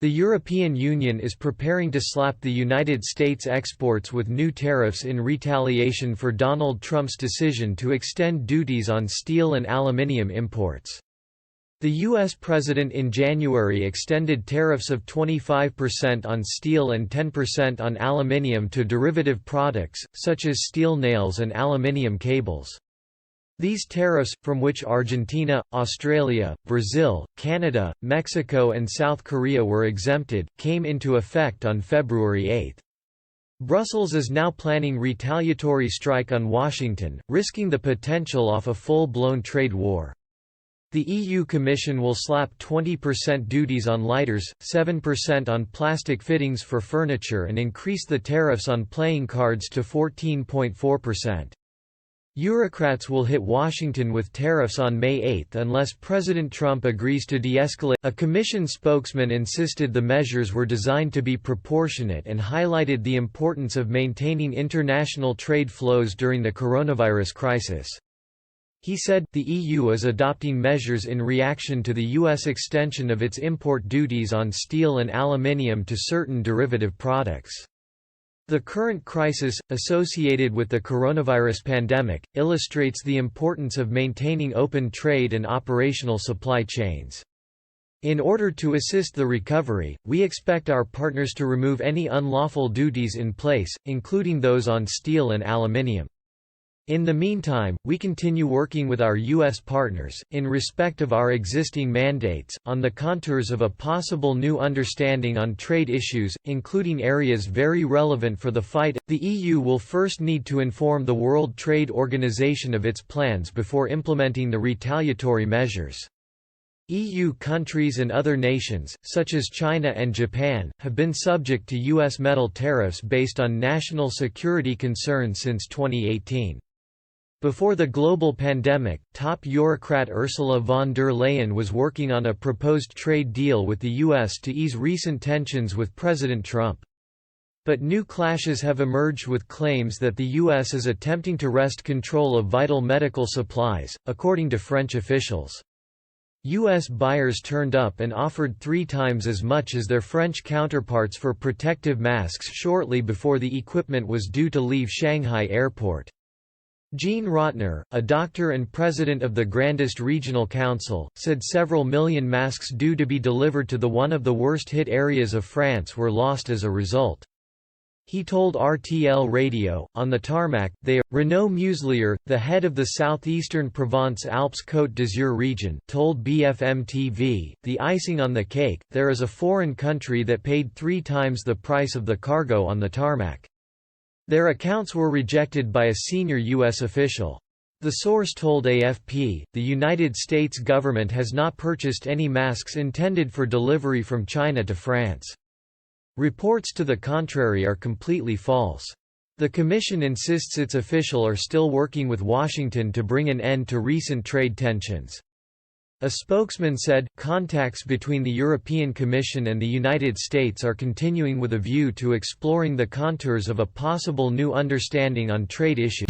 The European Union is preparing to slap the United States exports with new tariffs in retaliation for Donald Trump's decision to extend duties on steel and aluminium imports. The U.S. President in January extended tariffs of 25% on steel and 10% on aluminium to derivative products, such as steel nails and aluminium cables. These tariffs, from which Argentina, Australia, Brazil, Canada, Mexico and South Korea were exempted, came into effect on February 8. Brussels is now planning retaliatory strike on Washington, risking the potential of a full-blown trade war. The EU Commission will slap 20% duties on lighters, 7% on plastic fittings for furniture and increase the tariffs on playing cards to 14.4%. Bureaucrats will hit Washington with tariffs on May 8 unless President Trump agrees to de-escalate. A Commission spokesman insisted the measures were designed to be proportionate and highlighted the importance of maintaining international trade flows during the coronavirus crisis. He said, the EU is adopting measures in reaction to the U.S. extension of its import duties on steel and aluminium to certain derivative products. The current crisis, associated with the coronavirus pandemic, illustrates the importance of maintaining open trade and operational supply chains. In order to assist the recovery, we expect our partners to remove any unlawful duties in place, including those on steel and aluminium. In the meantime, we continue working with our U.S. partners, in respect of our existing mandates, on the contours of a possible new understanding on trade issues, including areas very relevant for the fight. The EU will first need to inform the World Trade Organization of its plans before implementing the retaliatory measures. EU countries and other nations, such as China and Japan, have been subject to U.S. metal tariffs based on national security concerns since 2018. Before the global pandemic, top bureaucrat Ursula von der Leyen was working on a proposed trade deal with the U.S. to ease recent tensions with President Trump. But new clashes have emerged with claims that the U.S. is attempting to wrest control of vital medical supplies, according to French officials. U.S. buyers turned up and offered 3 times as much as their French counterparts for protective masks shortly before the equipment was due to leave Shanghai airport. Jean Rotner, a doctor and president of the Grand Est Regional Council, said several million masks due to be delivered to one of the worst-hit areas of France were lost as a result. He told RTL Radio, on the tarmac, Renaud Muselier, the head of the southeastern Provence-Alpes-Côte d'Azur region, told BFM TV, the icing on the cake, there is a foreign country that paid 3 times the price of the cargo on the tarmac. Their accounts were rejected by a senior U.S. official. The source told AFP, the United States government has not purchased any masks intended for delivery from China to France. Reports to the contrary are completely false. The Commission insists its officials are still working with Washington to bring an end to recent trade tensions. A spokesman said, contacts between the European Commission and the United States are continuing with a view to exploring the contours of a possible new understanding on trade issues.